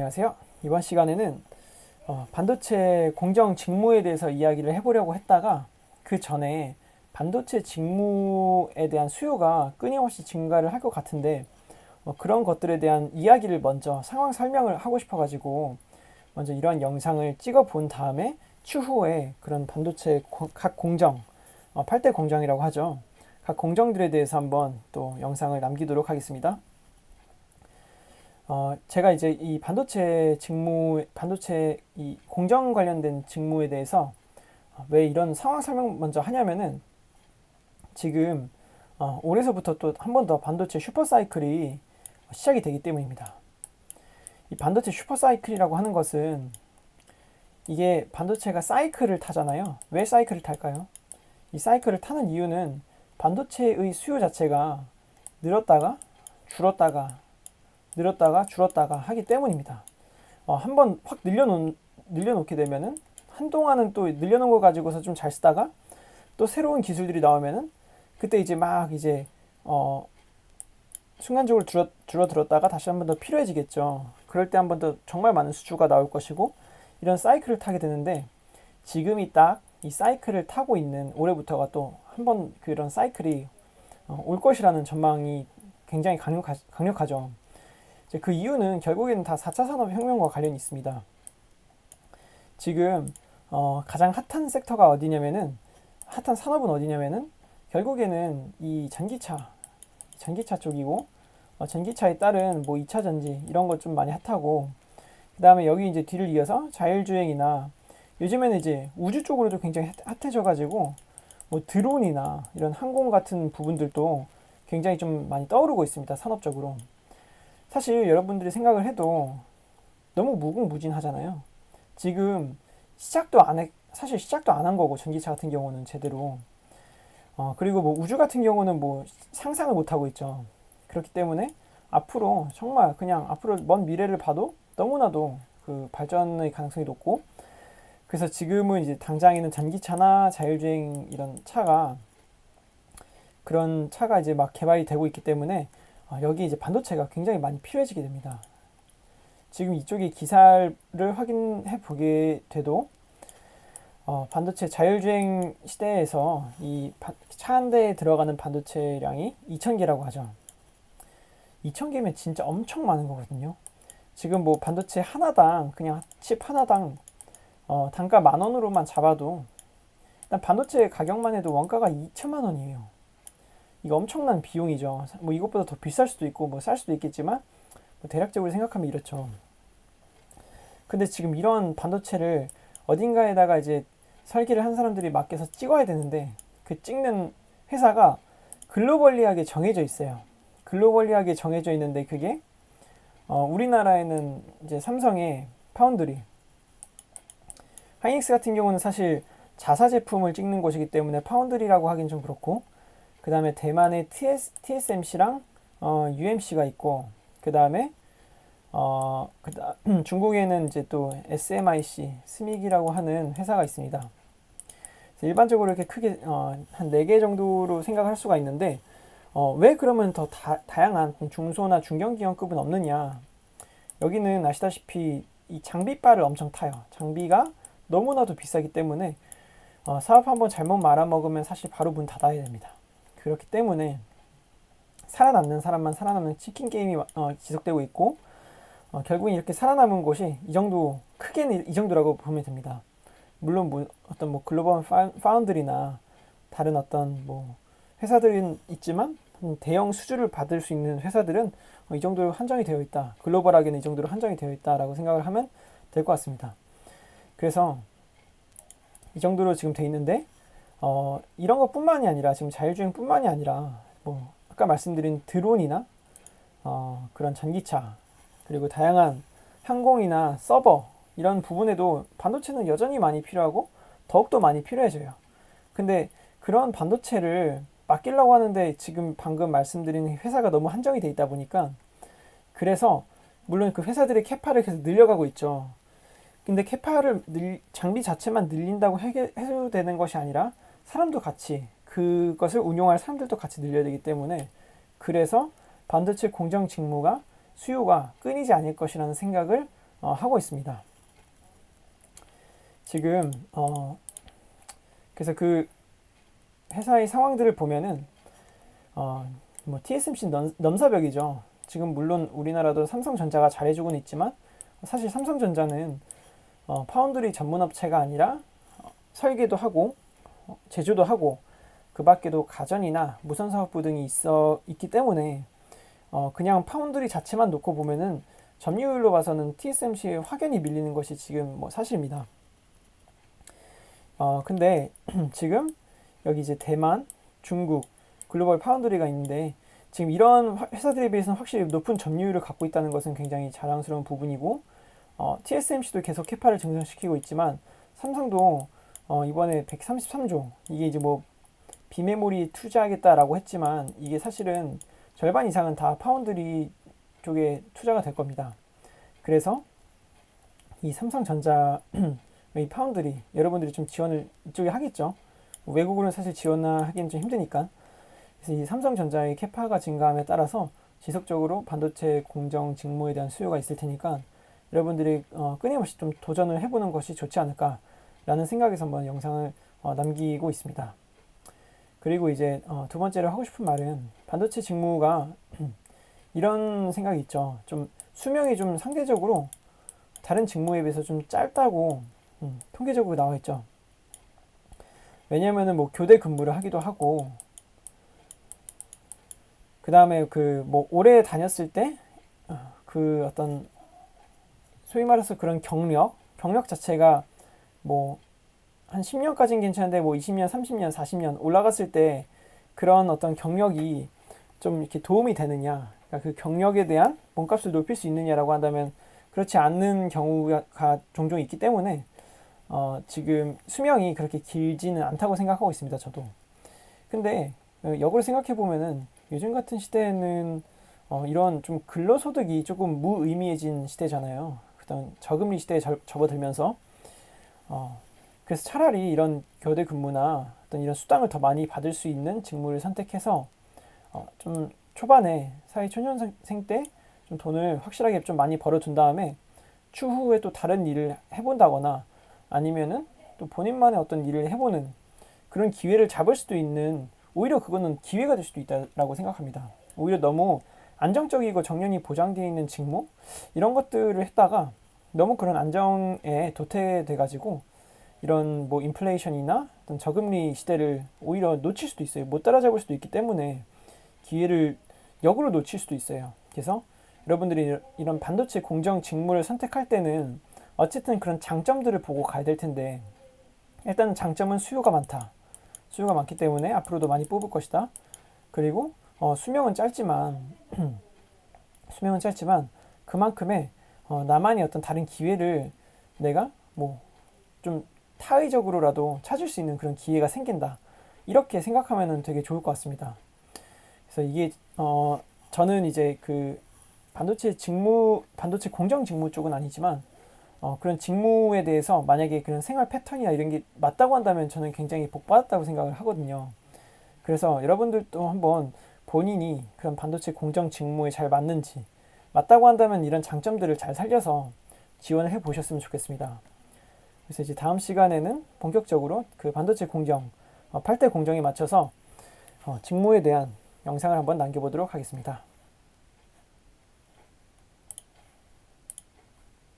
안녕하세요. 이번 시간에는 반도체 공정 직무에 대해서 이야기를 해보려고 했다가 그 전에 반도체 직무에 대한 수요가 끊임없이 증가를 할 것 같은데 그런 것들에 대한 이야기를 먼저 상황 설명을 하고 싶어가지고 먼저 이런 영상을 찍어 본 다음에 추후에 그런 반도체 각 공정, 8대 공정이라고 하죠. 각 공정들에 대해서 한번 또 영상을 남기도록 하겠습니다. 제가 이제 이 반도체 이 공정 관련된 직무에 대해서 왜 이런 상황 설명 먼저 하냐면은 지금 올해서부터 또 한 번 더 반도체 슈퍼사이클이 시작이 되기 때문입니다. 이 반도체 슈퍼사이클이라고 하는 것은 이게 반도체가 사이클을 타잖아요. 왜 사이클을 탈까요? 이 사이클을 타는 이유는 반도체의 수요 자체가 늘었다가 줄었다가 늘었다가 줄었다가 하기 때문입니다. 한번 확 늘려놓게 되면은 한동안은 또 늘려놓은 거 가지고서 좀 잘 쓰다가 또 새로운 기술들이 나오면은 그때 이제 막 이제 순간적으로 줄어들었다가 다시 한 번 더 필요해지겠죠. 그럴 때 한 번 더 정말 많은 수주가 나올 것이고 이런 사이클을 타게 되는데 지금이 딱 이 사이클을 타고 있는 올해부터가 또 한 번 그런 사이클이 올 것이라는 전망이 굉장히 강력하죠. 그 이유는 결국에는 다 4차 산업혁명과 관련이 있습니다. 지금 가장 핫한 섹터가 어디냐면은 핫한 산업은 어디냐면은 결국에는 이 전기차 쪽이고 전기차에 따른 뭐 2차 전지 이런 것 좀 많이 핫하고 그 다음에 여기 이제 뒤를 이어서 자율주행이나 요즘에는 이제 우주 쪽으로도 굉장히 핫해져가지고 뭐 드론이나 이런 항공 같은 부분들도 굉장히 좀 많이 떠오르고 있습니다. 산업적으로. 사실 여러분들이 생각을 해도 너무 무궁무진하잖아요. 지금 사실 시작도 안 한 거고 전기차 같은 경우는 제대로. 그리고 뭐 우주 같은 경우는 뭐 상상을 못 하고 있죠. 그렇기 때문에 앞으로 정말 그냥 앞으로 먼 미래를 봐도 너무나도 그 발전의 가능성이 높고 그래서 지금은 이제 당장에는 전기차나 자율주행 이런 그런 차가 이제 막 개발이 되고 있기 때문에 여기 이제 반도체가 굉장히 많이 필요해지게 됩니다. 지금 이쪽에 기사를 확인해 보게 돼도 반도체 자율주행 시대에서 이 차 한 대에 들어가는 반도체량이 2,000개라고 하죠. 2,000개면 진짜 엄청 많은 거거든요. 지금 뭐 반도체 하나당 그냥 칩 하나당 단가 10,000원으로만 잡아도 일단 반도체 가격만 해도 원가가 2천만 원이에요. 이거 엄청난 비용이죠. 뭐 이것보다 더 비쌀 수도 있고 뭐 쌀 수도 있겠지만 뭐 대략적으로 생각하면 이렇죠. 근데 지금 이런 반도체를 어딘가에다가 이제 설계를 한 사람들이 맡겨서 찍어야 되는데 그 찍는 회사가 글로벌리하게 정해져 있어요. 글로벌리하게 정해져 있는데 그게 우리나라에는 이제 삼성의 파운드리, 하이닉스 같은 경우는 사실 자사 제품을 찍는 곳이기 때문에 파운드리라고 하긴 좀 그렇고 그 다음에 대만의 TSMC랑 UMC가 있고 그 다음에 중국에는 이제 또 SMIC, 스믹이라고 하는 회사가 있습니다. 일반적으로 이렇게 크게 한 4개 정도로 생각할 수가 있는데 왜 그러면 더 다양한 중소나 중견기업급은 없느냐? 여기는 아시다시피 이 장비빨을 엄청 타요. 장비가 너무나도 비싸기 때문에 사업 한번 잘못 말아먹으면 사실 바로 문 닫아야 됩니다. 그렇기 때문에 살아남는 사람만 살아남는 치킨 게임이 지속되고 있고 결국엔 이렇게 살아남은 곳이 이 정도 크게는 이 정도라고 보면 됩니다. 물론 뭐 어떤 뭐 글로벌 파운드리나 다른 어떤 뭐 회사들은 있지만 대형 수주를 받을 수 있는 회사들은 이 정도로 한정이 되어 있다. 글로벌하게는 이 정도로 한정이 되어 있다라고 생각을 하면 될 것 같습니다. 그래서 이 정도로 지금 돼 있는데 이런 것뿐만이 아니라 지금 자율주행뿐만이 아니라 뭐 아까 말씀드린 드론이나 그런 전기차 그리고 다양한 항공이나 서버 이런 부분에도 반도체는 여전히 많이 필요하고 더욱더 많이 필요해져요. 근데 그런 반도체를 맡기려고 하는데 지금 방금 말씀드린 회사가 너무 한정이 돼 있다 보니까 그래서 물론 그 회사들의 캐파를 계속 늘려가고 있죠. 근데 장비 자체만 늘린다고 해도 되는 것이 아니라 사람도 같이 그것을 운용할 사람들도 같이 늘려야 되기 때문에 그래서 반도체 공정 직무가 수요가 끊이지 않을 것이라는 생각을 하고 있습니다. 지금 그래서 그 회사의 상황들을 보면은 뭐 TSMC 넘사벽이죠. 지금 물론 우리나라도 삼성전자가 잘해주고는 있지만 사실 삼성전자는 파운드리 전문 업체가 아니라 설계도 하고 제조도 하고 그 밖에도 가전이나 무선사업부 등이 있기 때문에 그냥 파운드리 자체만 놓고 보면은 점유율로 봐서는 TSMC에 확연히 밀리는 것이 지금 뭐 사실입니다. 근데 지금 여기 이제 대만, 중국, 글로벌 파운드리가 있는데 지금 이런 회사들에 비해서는 확실히 높은 점유율을 갖고 있다는 것은 굉장히 자랑스러운 부분이고 TSMC도 계속 캐파를 증설시키고 있지만 삼성도 이번에 133조 이게 이제 뭐 비메모리 투자하겠다라고 했지만 이게 사실은 절반 이상은 다 파운드리 쪽에 투자가 될 겁니다. 그래서 이 삼성전자 이 파운드리 여러분들이 좀 지원을 이쪽에 하겠죠. 외국으로는 사실 지원하기는 좀 힘드니까. 그래서 이 삼성전자의 캐파가 증가함에 따라서 지속적으로 반도체 공정 직무에 대한 수요가 있을 테니까 여러분들이 끊임없이 좀 도전을 해보는 것이 좋지 않을까라는 생각에서 한번 영상을 남기고 있습니다. 그리고 이제 두 번째로 하고 싶은 말은 반도체 직무가 이런 생각이 있죠. 좀 수명이 좀 상대적으로 다른 직무에 비해서 좀 짧다고 통계적으로 나와 있죠. 왜냐면은 뭐 교대 근무를 하기도 하고 그 다음에 그 뭐 오래 다녔을 때 그 어떤 소위 말해서 그런 경력 자체가 뭐 한 10년까지는 괜찮은데 뭐 20년, 30년, 40년 올라갔을 때 그런 어떤 경력이 좀 이렇게 도움이 되느냐, 그러니까 그 경력에 대한 몸값을 높일 수 있느냐라고 한다면 그렇지 않는 경우가 종종 있기 때문에 지금 수명이 그렇게 길지는 않다고 생각하고 있습니다. 저도. 근데 역으로 생각해 보면은 요즘 같은 시대에는 이런 좀 근로소득이 조금 무의미해진 시대잖아요. 그다음 저금리 시대에 접어들면서 그래서 차라리 이런 교대 근무나 어떤 이런 수당을 더 많이 받을 수 있는 직무를 선택해서 좀 초반에 사회 초년생 때 좀 돈을 확실하게 좀 많이 벌어둔 다음에 추후에 또 다른 일을 해본다거나 아니면은 또 본인만의 어떤 일을 해보는 그런 기회를 잡을 수도 있는, 오히려 그거는 기회가 될 수도 있다라고 생각합니다. 오히려 너무 안정적이고 정년이 보장되어 있는 직무 이런 것들을 했다가 너무 그런 안정에 도태돼가지고 이런 뭐 인플레이션이나 어떤 저금리 시대를 오히려 놓칠 수도 있어요. 못 따라잡을 수도 있기 때문에 기회를 역으로 놓칠 수도 있어요. 그래서 여러분들이 이런 반도체 공정 직무를 선택할 때는 어쨌든 그런 장점들을 보고 가야 될 텐데 일단 장점은 수요가 많다. 수요가 많기 때문에 앞으로도 많이 뽑을 것이다. 그리고 수명은 짧지만 그만큼의 나만의 어떤 다른 기회를 내가 뭐 좀 타의적으로라도 찾을 수 있는 그런 기회가 생긴다. 이렇게 생각하면 되게 좋을 것 같습니다. 그래서 이게 저는 이제 그 반도체 공정 직무 쪽은 아니지만 그런 직무에 대해서 만약에 그런 생활 패턴이나 이런 게 맞다고 한다면 저는 굉장히 복받았다고 생각을 하거든요. 그래서 여러분들도 한번 본인이 그런 반도체 공정 직무에 잘 맞는지, 맞다고 한다면 이런 장점들을 잘 살려서 지원을 해 보셨으면 좋겠습니다. 그래서 이제 다음 시간에는 본격적으로 그 반도체 공정 8대 공정에 맞춰서 직무에 대한 영상을 한번 남겨보도록 하겠습니다.